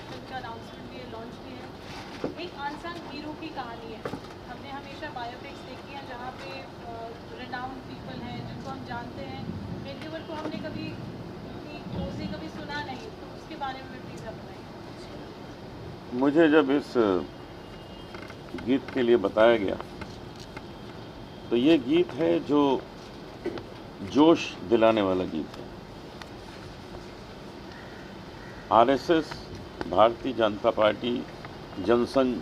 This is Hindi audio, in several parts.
फिल्म का अनाउंसमेंट भी है, लॉन्च भी है। एक अनसंग हीरो की कहानी है। हमने हमेशा बायोपिक्स देखी हैं जहाँ पे रिनाउंड पीपल हैं जिनको हम जानते हैं। हेडगेवर को हमने कभी इतनी क्लोजली कभी सुना नहीं, तो उसके बारे में प्लीज़ आप बताइए। मुझे जब इस गीत के लिए बताया गया तो ये गीत है जो जोश दिलाने वाला गीत है। आरएसएस, भारतीय जनता पार्टी, जनसंघ,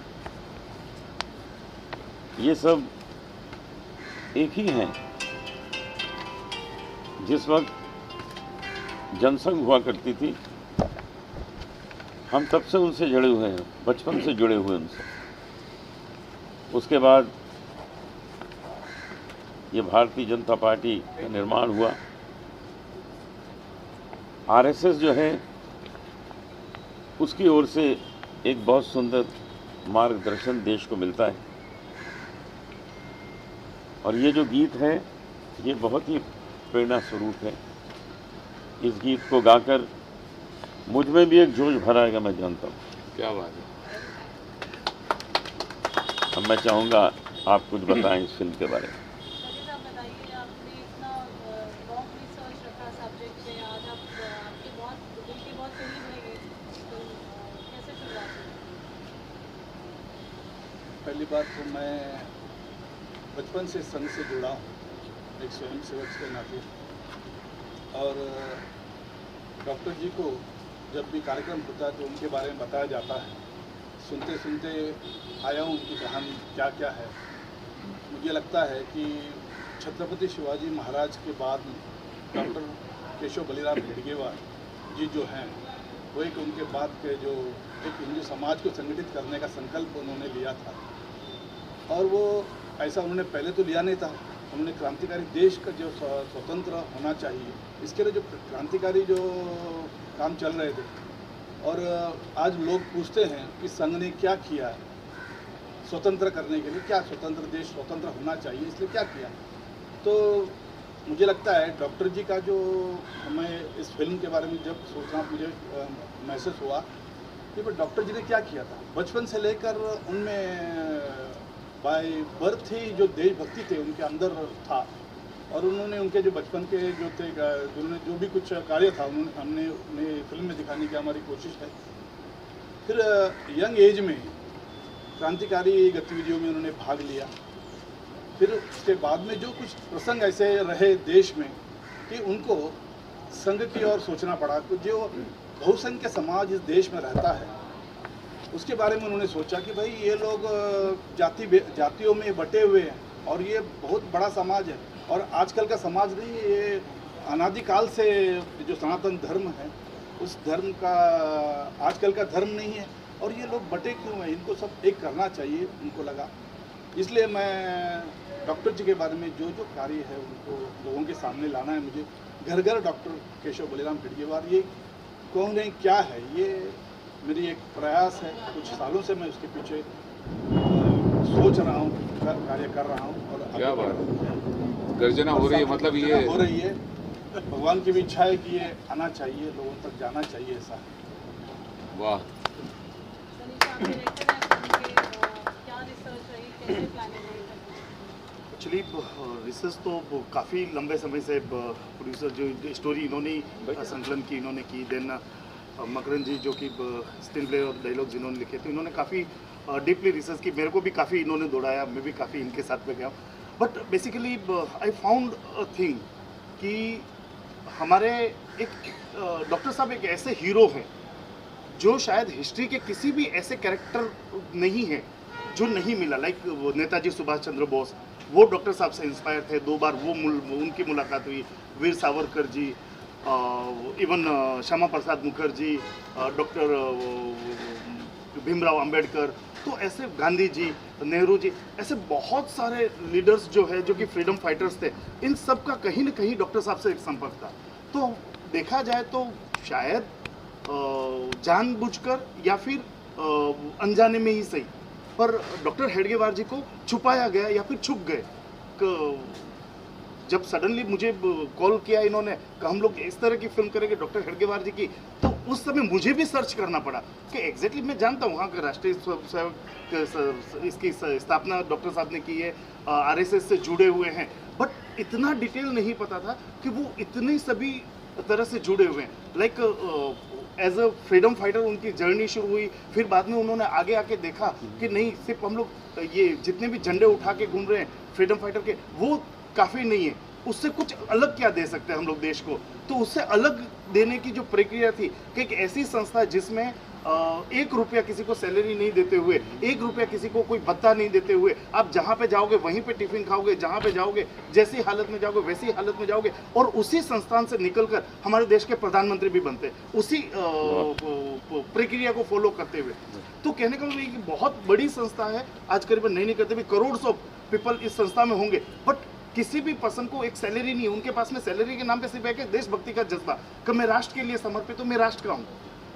ये सब एक ही हैं। जिस वक्त जनसंघ हुआ करती थी, हम तब से उनसे जुड़े हुए हैं, बचपन से जुड़े हुए उनसे। उसके बाद ये भारतीय जनता पार्टी का निर्माण हुआ। आरएसएस जो है उसकी ओर से एक बहुत सुंदर मार्गदर्शन देश को मिलता है, और ये जो गीत है ये बहुत ही प्रेरणा स्वरूप है। इस गीत को गाकर मुझ में भी एक जोश भरा आएगा, मैं जानता हूँ। क्या बात है। अब मैं चाहूँगा आप कुछ बताएं इस फिल्म के बारे में। आप बताइए, आपने इतना लॉन्ग रिसर्च रखा सब्जेक्ट पे, आज आप आपके बहुत दिल के बहुत करीब है ये फिल्म, कैसे शुरुआत हुई? पहली बात तो मैं बचपन से संघ से जुड़ा हूँ, एक स्वयं सेवक के नाते। और डॉक्टर जी को जब भी कार्यक्रम होता है तो उनके बारे में बताया जाता है। सुनते सुनते आया हूँ उनकी कहानी क्या क्या है। मुझे लगता है कि छत्रपति शिवाजी महाराज के बाद डॉक्टर केशव बलिराम हेडगेवार जी जो हैं, वो एक उनके बाद के जो एक हिंदू समाज को संगठित करने का संकल्प उन्होंने लिया था। और वो ऐसा उन्होंने पहले तो लिया नहीं था। उन्होंने क्रांतिकारी देश का जो स्वतंत्र होना चाहिए, इसके लिए जो क्रांतिकारी जो काम चल रहे थे। और आज लोग पूछते हैं कि संघ ने क्या किया है स्वतंत्र करने के लिए, क्या स्वतंत्र देश स्वतंत्र होना चाहिए, इसलिए क्या किया। तो मुझे लगता है डॉक्टर जी का जो, हमें इस फिल्म के बारे में जब सोचना मुझे महसूस हुआ कि डॉक्टर जी ने क्या किया था। बचपन से लेकर उनमें बाय बर्थ ही जो देशभक्ति थे उनके अंदर था। और उन्होंने उनके जो बचपन के जो थे, उन्होंने जो भी कुछ कार्य था उन्होंने हमने फिल्म में दिखाने की हमारी कोशिश है। फिर यंग एज में क्रांतिकारी गतिविधियों में उन्होंने भाग लिया। फिर उसके बाद में जो कुछ प्रसंग ऐसे रहे देश में कि उनको संघ की ओर सोचना पड़ा। तो जो बहुसंख्य समाज इस देश में रहता है उसके बारे में उन्होंने सोचा कि भाई ये लोग जातियों में बटे हुए हैं और ये बहुत बड़ा समाज है। और आजकल का समाज नहीं, ये अनादिकाल से जो सनातन धर्म है उस धर्म का आजकल का धर्म नहीं है। और ये लोग बटे क्यों हैं, इनको सब एक करना चाहिए उनको लगा। इसलिए मैं डॉक्टर जी के बारे में जो जो कार्य है उनको लोगों के सामने लाना है। मुझे घर घर डॉक्टर केशव बलिराम हेडगेवार ये कौन है, क्या है, ये मेरी एक प्रयास है। कुछ सालों से मैं उसके पीछे सोच रहा हूँ, कार्य कर रहा हूँ। और क्या बात है, गर्जना हो रही है, मतलब ये हो रही है। भगवान की भी इच्छा है कि ये आना चाहिए, लोगों तक जाना चाहिए, ऐसा है। वाह। क्या रिसर्च रही, कैसे प्लानिंग रही? एक्चुअली रिसर्च तो काफ़ी लंबे समय से प्रोड्यूसर जो स्टोरी इन्होंने संकलन की इन्होंने की। देन मकरन जी जो कि स्क्रीन प्ले और डायलॉग्स इन्होंने लिखे, तो इन्होंने काफ़ी डीपली रिसर्च की। मेरे को भी काफ़ी इन्होंने दौड़ाया, मैं भी काफ़ी इनके साथ में गया। But basically I found a thing कि हमारे एक डॉक्टर साहब एक ऐसे हीरो हैं जो शायद हिस्ट्री के किसी भी ऐसे कैरेक्टर नहीं है जो नहीं मिला। लाइक नेताजी सुभाष चंद्र बोस, वो डॉक्टर साहब से इंस्पायर थे। 2 बार वो उनकी मुलाकात हुई। वीर सावरकर जी, इवन श्यामा प्रसाद मुखर्जी, डॉक्टर भीमराव अंबेडकर, तो ऐसे गांधी जी, नेहरू जी, ऐसे बहुत सारे लीडर्स जो है जो कि फ्रीडम फाइटर्स थे, इन सब का कहीं ना कहीं डॉक्टर साहब से एक संपर्क था। तो देखा जाए तो शायद जानबूझकर या फिर अनजाने में ही सही, पर डॉक्टर हेडगेवार जी को छुपाया गया या फिर छुप गए। जब सडनली मुझे कॉल किया इन्होंने कि हम लोग इस तरह की फिल्म करेंगे डॉक्टर हेडगेवार जी की, तो उस समय मुझे भी सर्च करना पड़ा कि एग्जैक्टली मैं जानता हूँ वहाँ का राष्ट्रीय स्वयंसेवक इसकी स्थापना डॉक्टर साहब ने की है, आरएसएस से जुड़े हुए हैं, बट इतना डिटेल नहीं पता था कि वो इतनी सभी तरह से जुड़े हुए हैं। Like as a freedom fighter उनकी जर्नी शुरू हुई, फिर बाद में उन्होंने आगे आके देखा कि नहीं सिर्फ हम लोग ये जितने भी झंडे उठा के घूम रहे हैं फ्रीडम फाइटर के, वो काफ़ी नहीं है, उससे कुछ अलग क्या दे सकते हैं हम लोग देश को। तो उससे अलग देने की जो प्रक्रिया थी कि एक ऐसी संस्था जिसमें 1 रुपया किसी को सैलरी नहीं देते हुए, 1 रुपया किसी को कोई भत्ता नहीं देते हुए, आप जहाँ पे जाओगे वहीं पे टिफिन खाओगे, जहाँ पे जाओगे जैसी हालत में जाओगे वैसी हालत में जाओगे, और उसी संस्थान से निकलकर हमारे देश के प्रधानमंत्री भी बनते उसी प्रक्रिया को फॉलो करते हुए। तो कहने का मतलब ये कि बहुत बड़ी संस्था है, आज करीबन नहीं करते भी करोड़ ऑफ पीपल इस संस्था में होंगे, बट किसी भी पर्सन को एक सैलरी नहीं है, उनके पास में सैलरी के नाम पे सिर्फ एक देशभक्ति का जज्बा कि मैं राष्ट्र के लिए समर्पित हूँ, मैं राष्ट्र का हूँ।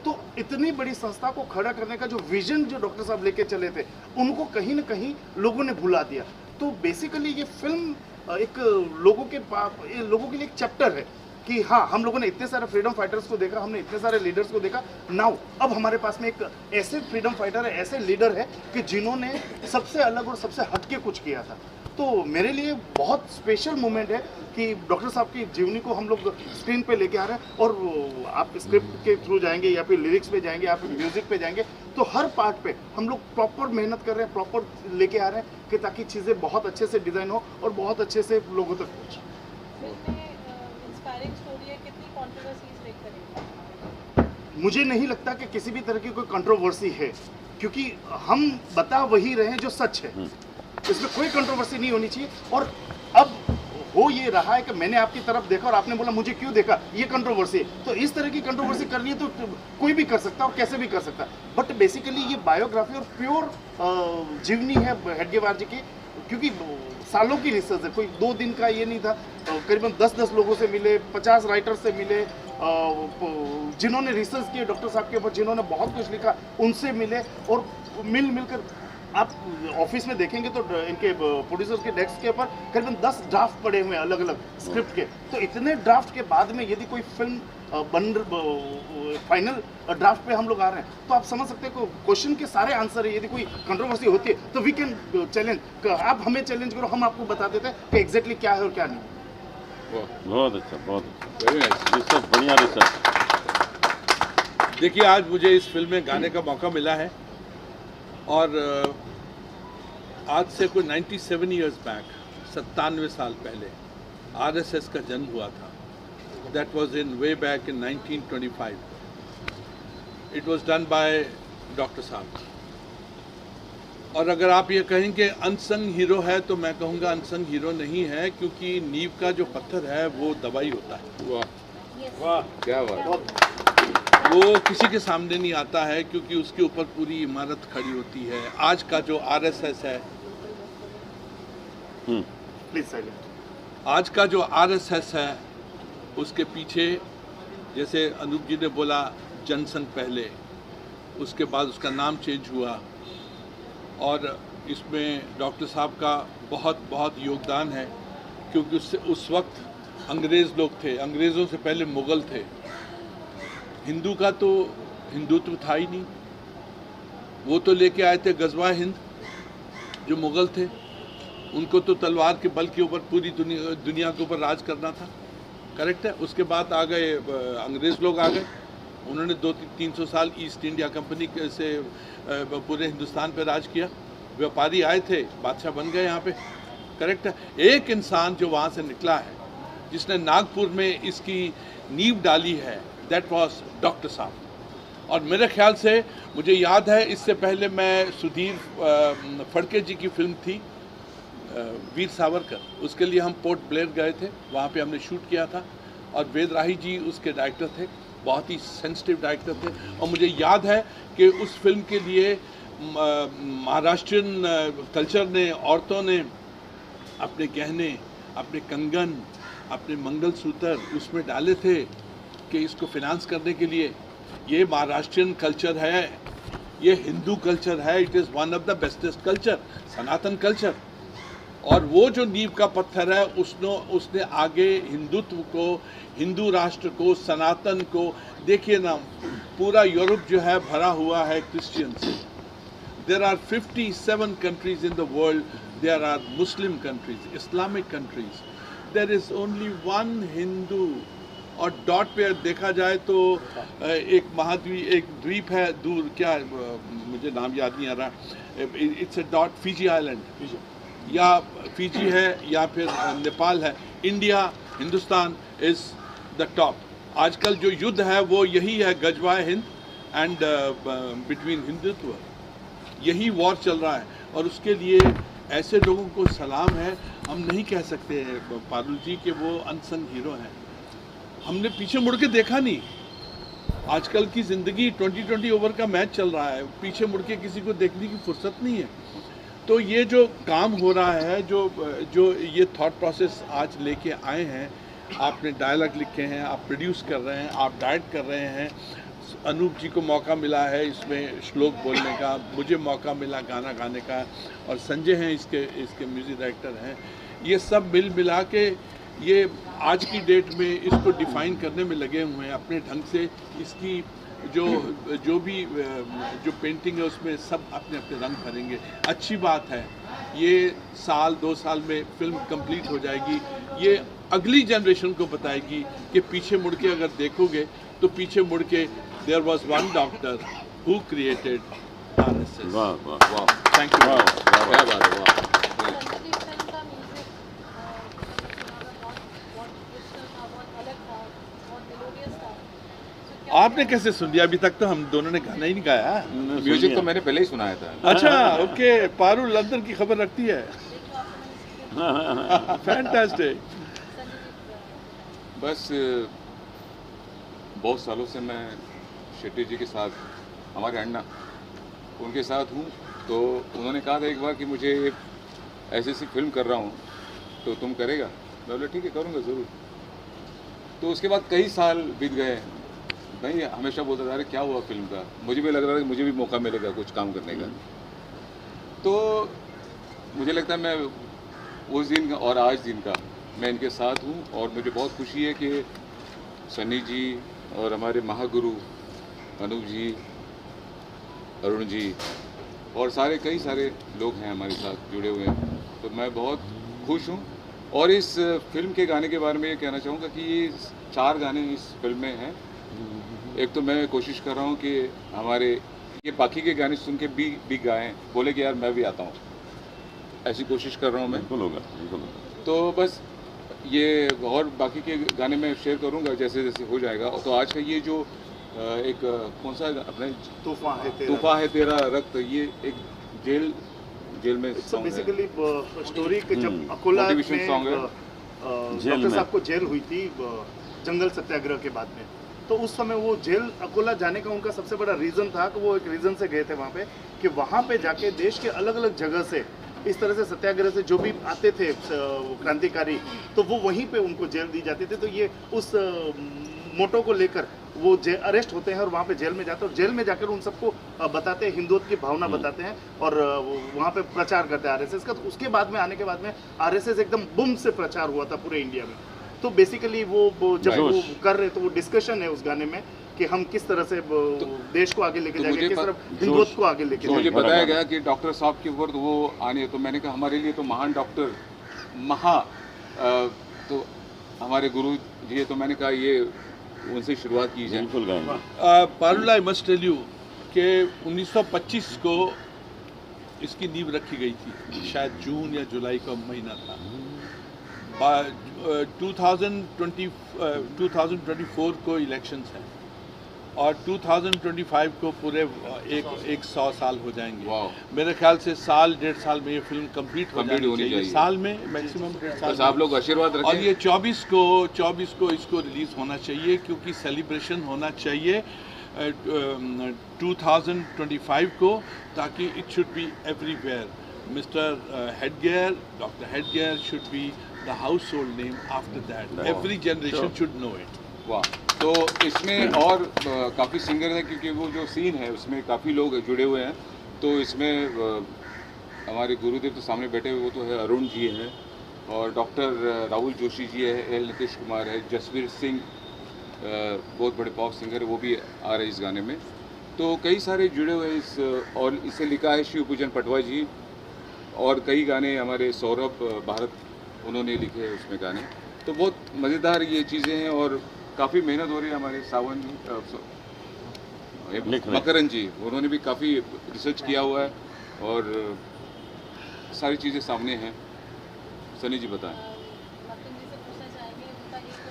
तो इतनी बड़ी संस्था को खड़ा करने का जो विजन जो डॉक्टर साहब लेके चले थे, उनको कहीं ना कहीं लोगों ने भुला दिया। तो बेसिकली ये फिल्म एक लोगों के लिए एक चैप्टर है कि हाँ, हम लोगों ने इतने सारे फ्रीडम फाइटर्स को देखा, हमने इतने सारे लीडर्स को देखा, नाउ अब हमारे पास में एक ऐसे फ्रीडम फाइटर है, ऐसे लीडर है कि जिन्होंने सबसे अलग और सबसे हटके कुछ किया था। तो मेरे लिए बहुत स्पेशल मोमेंट है कि डॉक्टर साहब की जीवनी को हम लोग स्क्रीन पे लेके आ रहे हैं, और आप स्क्रिप्ट के थ्रू जाएंगे या फिर लिरिक्स पे जाएंगे या फिर म्यूजिक पे जाएंगे, तो हर पार्ट पे हम लोग प्रॉपर मेहनत कर रहे हैं, प्रॉपर लेके आ रहे हैं कि ताकि चीज़ें बहुत अच्छे से डिज़ाइन हो और बहुत अच्छे से लोगों तक पहुँचे। इंस्पायरिंग स्टोरी है, कितनी कंट्रोवर्सीज फेस करेगी? मुझे नहीं लगता कि किसी भी तरह की कोई कंट्रोवर्सी है, क्योंकि हम बता वही रहे हैं जो सच है, इसमें कोई कंट्रोवर्सी नहीं होनी चाहिए। और अब हो ये रहा है कि मैंने आपकी तरफ देखा और आपने बोला मुझे क्यों देखा, ये कंट्रोवर्सी है। तो इस तरह की कंट्रोवर्सी करनी है तो कोई भी कर सकता है और कैसे भी कर सकता है, बट बेसिकली ये बायोग्राफी और प्योर जीवनी है हेडगेवार जी की, क्योंकि सालों की रिसर्च है, कोई 2 दिन का ये नहीं था। करीबन 10-10 लोगों से मिले, 50 राइटर से मिले, जिन्होंने रिसर्च किए डॉक्टर साहब के ऊपर, जिन्होंने बहुत कुछ लिखा, उनसे मिले, और मिलकर आप ऑफिस में देखेंगे तो इनके प्रोड्यूसर्स के डेस्क के ऊपर करीबन 10 ड्राफ्ट पड़े हुए हैं अलग अलग स्क्रिप्ट के। तो इतने ड्राफ्ट के बाद में यदि कोई फिल्म फाइनल ड्राफ्ट पे हम लोग आ रहे हैं, तो आप समझ सकते हैं क्वेश्चन के सारे आंसर है। यदि कोई कंट्रोवर्सी होती है तो वी कैन चैलेंज, आप हमें चैलेंज करो, हम आपको बता देते हैं कि एग्जैक्टली क्या है और क्या नहीं। बहुत अच्छा, बहुत अच्छा, वेरी नाइस। रिसर्च, बढ़िया रिसर्च। देखिए, आज मुझे इस फिल्म में गाने का मौका मिला है, और आज से कोई 97 ईयर्स बैक, 97 साल पहले आरएसएस का जन्म हुआ था। That was in way back in 1925। It was done by doctor साहब। और अगर आप ये कहें कि अनसंग हीरो है, तो मैं कहूँगा अनसंग हीरो नहीं है, क्योंकि नींव का जो पत्थर है वो दवाई होता है। वाह वाह, क्या बात। वो किसी के सामने नहीं आता है, क्योंकि उसके ऊपर पूरी इमारत खड़ी होती है। आज का जो आरएसएस है, प्लीज साइलेंट, आज का जो आरएसएस है, उसके पीछे जैसे अनूप जी ने बोला जनसंघ पहले, उसके बाद उसका नाम चेंज हुआ, और इसमें डॉक्टर साहब का बहुत बहुत योगदान है, क्योंकि उससे उस वक्त अंग्रेज़ लोग थे, अंग्रेज़ों से पहले मुग़ल थे। हिंदू का तो हिंदुत्व था ही नहीं, वो तो लेके आए थे गजवा हिंद। जो मुग़ल थे उनको तो तलवार के बल के ऊपर पूरी दुनिया के ऊपर राज करना था, करेक्ट है। उसके बाद आ गए अंग्रेज़ लोग, आ गए, उन्होंने 200-300 साल ईस्ट इंडिया कंपनी से पूरे हिंदुस्तान पे राज किया। व्यापारी आए थे, बादशाह बन गए यहाँ पे, करेक्ट है। एक इंसान जो वहाँ से निकला है, जिसने नागपुर में इसकी नींव डाली है, दैट वाज डॉक्टर साहब। और मेरे ख्याल से, मुझे याद है, इससे पहले मैं सुधीर फड़के जी की फिल्म थी वीर सावरकर, उसके लिए हम पोर्ट ब्लेयर गए थे, वहाँ पे हमने शूट किया था, और वेद राही जी उसके डायरेक्टर थे, बहुत ही सेंसिटिव डायरेक्टर थे। और मुझे याद है कि उस फिल्म के लिए महाराष्ट्रियन कल्चर ने, औरतों ने अपने गहने, अपने कंगन, अपने मंगलसूत्र उसमें डाले थे कि इसको फिनांस करने के लिए। ये महाराष्ट्रियन कल्चर है, ये हिंदू कल्चर है, it is one of the bestest culture, Sanatan culture. और वो जो नींव का पत्थर है उसने आगे हिंदुत्व को, हिंदू राष्ट्र को, सनातन को, देखिए ना पूरा यूरोप जो है भरा हुआ है क्रिश्चियन से। There are 57 countries in the world. There are Muslim countries, Islamic countries. There is only one Hindu. और डॉट पे देखा जाए तो एक द्वीप है दूर, क्या मुझे नाम याद नहीं आ रहा, it's a dot, Fiji island, या फिजी है या फिर नेपाल है। India, Hindustan is the top. आजकल जो युद्ध है वो यही है, गजवाए हिंद एंड बिटवीन हिंदुत्व, यही वॉर चल रहा है। और उसके लिए ऐसे लोगों को सलाम है। हम नहीं कह सकते पारुल जी कि वो अनसंग हीरो हैं। हमने पीछे मुड़ के देखा नहीं। आजकल की ज़िंदगी 2020 ओवर का मैच चल रहा है, पीछे मुड़ के किसी को देखने की फुर्सत नहीं है। तो ये जो काम हो रहा है, जो ये थॉट प्रोसेस आज लेके आए हैं, आपने डायलॉग लिखे हैं, आप प्रोड्यूस कर रहे हैं, आप डायरेक्ट कर रहे हैं। अनूप जी को मौका मिला है इसमें श्लोक बोलने का, मुझे मौका मिला गाना गाने का, और संजय हैं इसके म्यूज़िक डायरेक्टर हैं। ये सब मिला के ये आज की डेट में इसको डिफ़ाइन करने में लगे हुए हैं अपने ढंग से। इसकी जो पेंटिंग है उसमें सब अपने अपने रंग भरेंगे। अच्छी बात है, ये साल 2 साल में फिल्म कंप्लीट हो जाएगी। ये अगली जनरेशन को बताएगी कि पीछे मुड़ के अगर देखोगे तो पीछे मुड़ के there was one doctor who created RSS। वाह वाह वाह, थैंक यू। क्या बात है, वाह। आपने कैसे सुन लिया? अभी तक तो हम दोनों ने गाना ही नहीं गाया। म्यूजिक तो मैंने पहले ही सुनाया था। अच्छा, ओके। पारू लंदन की खबर रखती है। फैंटास्टिक। बस बहुत सालों से मैं शेट्टी जी के साथ, हमारे अण्णा उनके साथ हूँ। तो उन्होंने कहा था एक बार कि मुझे ऐसी फिल्म कर रहा हूँ तो तुम करेगा? मैं बोला ठीक है, करूँगा ज़रूर। तो उसके बाद कई साल बीत गए। भाई हमेशा बोलता था अरे क्या हुआ फिल्म का, मुझे भी लग रहा था कि मुझे भी मौका मिलेगा कुछ काम करने का। तो मुझे लगता है मैं उस दिन का और आज दिन का मैं इनके साथ हूँ। और मुझे बहुत खुशी है कि सन्नी जी और हमारे महागुरु अनूप जी, अरुण जी और कई सारे लोग हैं हमारे साथ जुड़े हुए हैं। तो मैं बहुत खुश हूँ। और इस फिल्म के गाने के बारे में ये कहना चाहूँगा कि ये 4 गाने इस फिल्म में हैं। एक तो मैं कोशिश कर रहा हूँ कि हमारे ये बाकी के गाने सुन के भी गाएं, बोले कि यार मैं भी आता हूँ, ऐसी कोशिश कर रहा हूँ मैं। बिल्कुल होगा, बिल्कुल होगा। तो बस ये और बाकी के गाने मैं शेयर करूँगा जैसे जैसे हो जाएगा। तो आज का ये जो एक कौन सा अपने तूफा है तेरा रक्त, ये एक जेल में बेसिकली स्टोरी के जब अकोला में डॉक्टर साहब को जेल हुई थी जंगल सत्याग्रह के बाद में, तो उस समय वो जेल अकोला जाने का उनका सबसे बड़ा रीज़न था कि वो एक रीज़न से गए थे वहाँ पे कि वहाँ पे जाके देश के अलग अलग जगह से इस तरह से सत्याग्रह से जो भी आते थे क्रांतिकारी, तो वो वहीं पे उनको जेल दी जाती थी। तो ये उस मोटो को लेकर वो अरेस्ट होते हैं और वहाँ पे जेल में जाते हैं और जेल में जाकर उन सबको बताते हैं, हिंदुत्व की भावना बताते हैं और वहाँ पे प्रचार करते हैं RSS का। तो उसके बाद में आने के बाद में RSS एकदम बुम से प्रचार हुआ था पूरे इंडिया में। तो बेसिकली वो जब वो कर रहे तो वो डिस्कशन है उस गाने में कि हम किस तरह से देश को आगे लेके जाएंगे, किस तरह हिंदुत्व को आगे लेके जाएंगे। मुझे बताया गया कि डॉक्टर साहब के ऊपर वो आने, तो मैंने कहा हमारे लिए तो महान डॉक्टर तो हमारे गुरु जी है, तो मैंने कहा ये उनसे शुरुआत की जाए। Parul, I must tell you कि 1925 को इसकी नींव रखी गई थी, शायद जून या जुलाई का महीना था। 2024 को इलेक्शंस हैं और 2025 को पूरे एक 100 साल हो जाएंगे। मेरे ख्याल से साल 1.5 साल में ये फिल्म कंप्लीट होनी चाहिए। साल में मैक्सिमम 1.5 साल। आप लोग आशीर्वाद रखें। और ये 24 को इसको रिलीज़ होना चाहिए क्योंकि सेलिब्रेशन होना चाहिए 2025 को, ताकि it should be everywhere. Mister headgear, doctor headgear should be the household name after that. Every generation should know it. वाह। तो इसमें और काफ़ी सिंगर हैं क्योंकि वो जो सीन है उसमें काफ़ी लोग जुड़े हुए हैं। तो इसमें हमारे गुरुदेव तो सामने बैठे हुए, वो तो है अरुण जी हैं, और डॉक्टर राहुल जोशी जी है, एल नीतीश कुमार है, जसवीर सिंह बहुत बड़े पॉप सिंगर है, वो भी आ रहे हैं इस गाने में। तो कई सारे जुड़े हुए इस, और इसे लिखा है शिव पूजन पटवा जी, और कई गाने हमारे सौरभ भारत उन्होंने लिखे हैं उसमें गाने। तो बहुत मज़ेदार ये चीज़ें हैं, और काफ़ी मेहनत हो रही है हमारे सावन मकरन जी, उन्होंने भी काफ़ी रिसर्च किया हुआ है, और सारी चीज़ें सामने हैं। सनी जी बताएं। मक्खन जी से पूछना चाहेंगे, उनका एक तो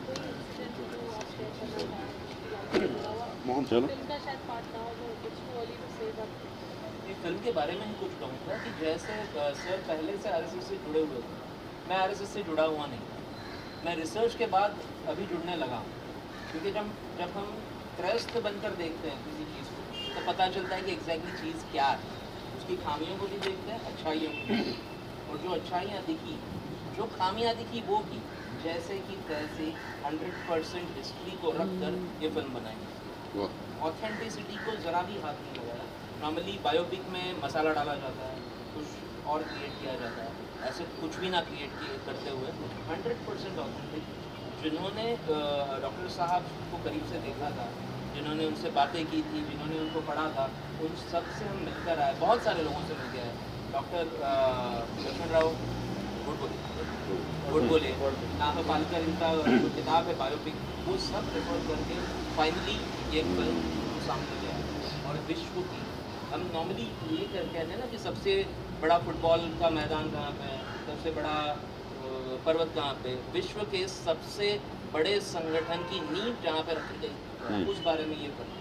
कोई इंसिडेंट जो आप शेयर करना चाहेंगे? मोहन चलो। फिल्म का शायद पार्ट ना हो, जो कुछ अर्ली टू से बट ये फिल्म के बारे में ही कुछ कहूँगा कि जैसे सर पहले से आरएसएस से जुड़े हुए थे, मैं आरएसएस से जुड़ा हुआ नहीं, मैं रिसर्च के बाद अभी जुड़ने लगा हूँ। क्योंकि जब हम त्रस्त बनकर देखते हैं किसी चीज़ को, तो पता चलता है कि एग्जैक्टली चीज़ क्या है। उसकी खामियों को भी देखते हैं, अच्छाइयों को भी, और जो अच्छाइयाँ दिखी, जो खामियाँ दिखी वो की, जैसे कि तैसे 100% हिस्ट्री को रख कर ये फिल्म बनाई। ऑथेंटिसिटी को ज़रा भी हाथ नहीं लगाया। नॉर्मली बायोपिक में मसाला डाला जाता है, कुछ और क्रिएट किया जाता है, ऐसे कुछ भी ना क्रिएट करते हुए 100% ऑथेंटिक। जिन्होंने डॉक्टर साहब को करीब से देखा था, जिन्होंने उनसे बातें की थी, जिन्होंने उनको पढ़ा था, उन सब से हम मिलकर आए, बहुत सारे लोगों से मिल के आए। डॉक्टर लक्ष्मण राव गुडबोले नाम पालकर इनका जो किताब है बायोपिक, वो सब रेफर करके फाइनली ये फिल्म सामने गया। और विश्व की हम नॉर्मली ये कहते हैं ना कि सबसे बड़ा फुटबॉल का मैदान कहाँ पे है, सबसे बड़ा पर्वत कहाँ पे, विश्व के सबसे बड़े संगठन की नींव जहाँ पे रखी गई, उस बारे में ये फिल्म।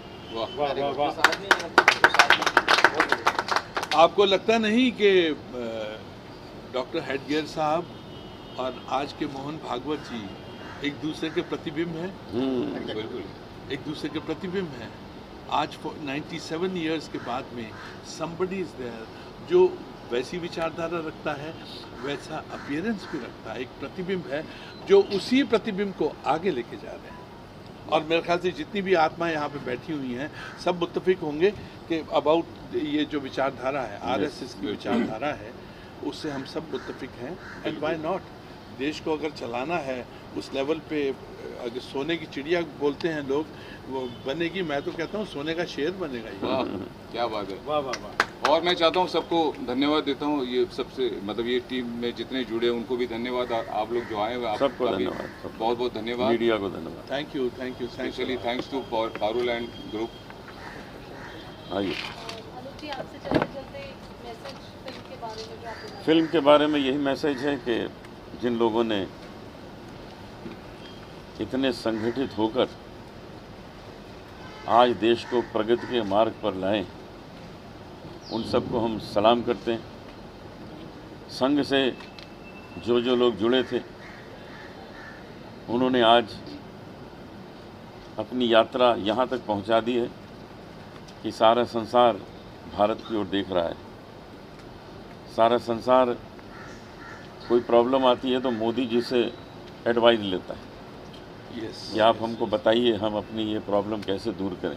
आपको लगता नहीं कि डॉक्टर हेडगेयर साहब और आज के मोहन भागवत जी एक दूसरे के प्रतिबिंब हैं? बिल्कुल एक दूसरे के प्रतिबिंब हैं। आज 97 इयर्स के बाद में somebody is there जो वैसी विचारधारा रखता है, वैसा अपीयरेंस भी रखता है, एक प्रतिबिंब है जो उसी प्रतिबिंब को आगे लेके जा रहे हैं। और मेरे ख्याल से जितनी भी आत्माएं यहाँ पे बैठी हुई हैं, सब मुत्तफिक होंगे कि अबाउट ये जो विचारधारा है, आरएसएस की विचारधारा है, उससे हम सब मुत्तफिक हैं। एंड व्हाई नॉट, देश को अगर चलाना है उस लेवल पे, अगर सोने की चिड़िया बोलते हैं लोग, वो बनेगी, मैं तो कहता हूँ सोने का शेर बनेगा ये। वाह क्या बात है। वाह वाह वाह। और मैं चाहता हूँ सबको धन्यवाद देता हूँ, ये सबसे मतलब ये टीम में जितने जुड़े हैं उनको भी धन्यवाद, आप लोग जो आए हुए आप सबको का भी धन्यवाद, बहुत बहुत धन्यवाद। मीडिया को धन्यवाद। Thank you thank you thank specially thanks to Parul and group. आइए अनुज जी, आपसे चलते चलते मैसेज फिल्म के बारे में जो आप देना फिल्म के बारे में यही मैसेज है कि जिन लोगों ने इतने संगठित होकर आज देश को प्रगति के मार्ग पर लाए, उन सबको हम सलाम करते हैं। संघ से जो लोग जुड़े थे, उन्होंने आज अपनी यात्रा यहाँ तक पहुँचा दी है कि सारा संसार भारत की ओर देख रहा है। सारा संसार कोई प्रॉब्लम आती है तो मोदी जी से एडवाइस लेता है कि आप हमको बताइए हम अपनी ये प्रॉब्लम कैसे दूर करें।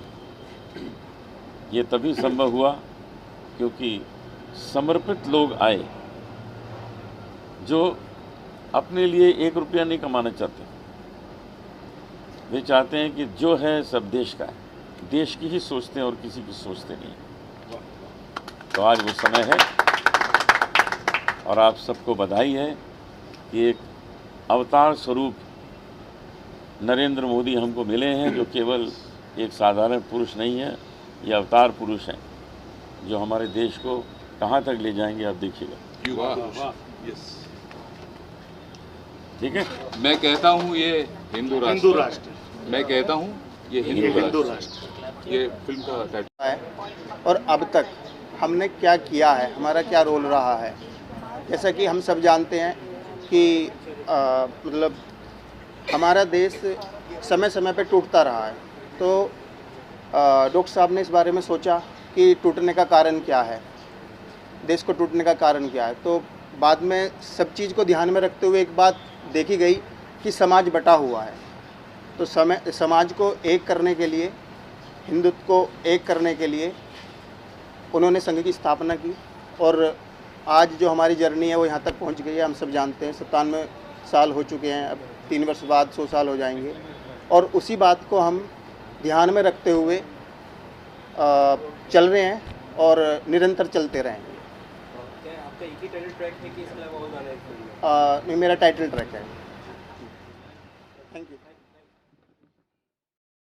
ये तभी संभव हुआ क्योंकि समर्पित लोग आए जो अपने लिए 1 रुपया नहीं कमाना चाहते। वे चाहते हैं कि जो है सब देश का है, देश की ही सोचते हैं और किसी की सोचते नहीं। तो आज वो समय है और आप सबको बधाई है कि एक अवतार स्वरूप नरेंद्र मोदी हमको मिले हैं, जो केवल एक साधारण पुरुष नहीं है, ये अवतार पुरुष हैं जो हमारे देश को कहाँ तक ले जाएंगे आप देखिएगा। ठीक है, मैं कहता हूँ ये हिंदू राष्ट्र, मैं कहता हूँ ये हिंदू राष्ट्र, ये फिल्म का टाइटल है। और अब तक हमने क्या किया है, हमारा क्या रोल रहा है। जैसा कि हम सब जानते हैं कि मतलब हमारा देश समय समय पे टूटता रहा है। तो डॉक्टर साहब ने इस बारे में सोचा कि टूटने का कारण क्या है, देश को टूटने का कारण क्या है। तो बाद में सब चीज़ को ध्यान में रखते हुए एक बात देखी गई कि समाज बटा हुआ है। तो समाज को एक करने के लिए, हिंदुत्व को एक करने के लिए उन्होंने संघ की स्थापना की और आज जो हमारी जर्नी है वो यहाँ तक पहुँच गई है। हम सब जानते हैं 97 साल हो चुके हैं, अब 3 वर्ष बाद 100 साल हो जाएंगे, और उसी बात को हम ध्यान में रखते हुए चल रहे हैं और निरंतर चलते रहेंगे। क्या आपका एक ही टाइटल ट्रैक है कि इसके अलावा और गाने हैं? नहीं, मेरा टाइटल ट्रैक है। Thank you.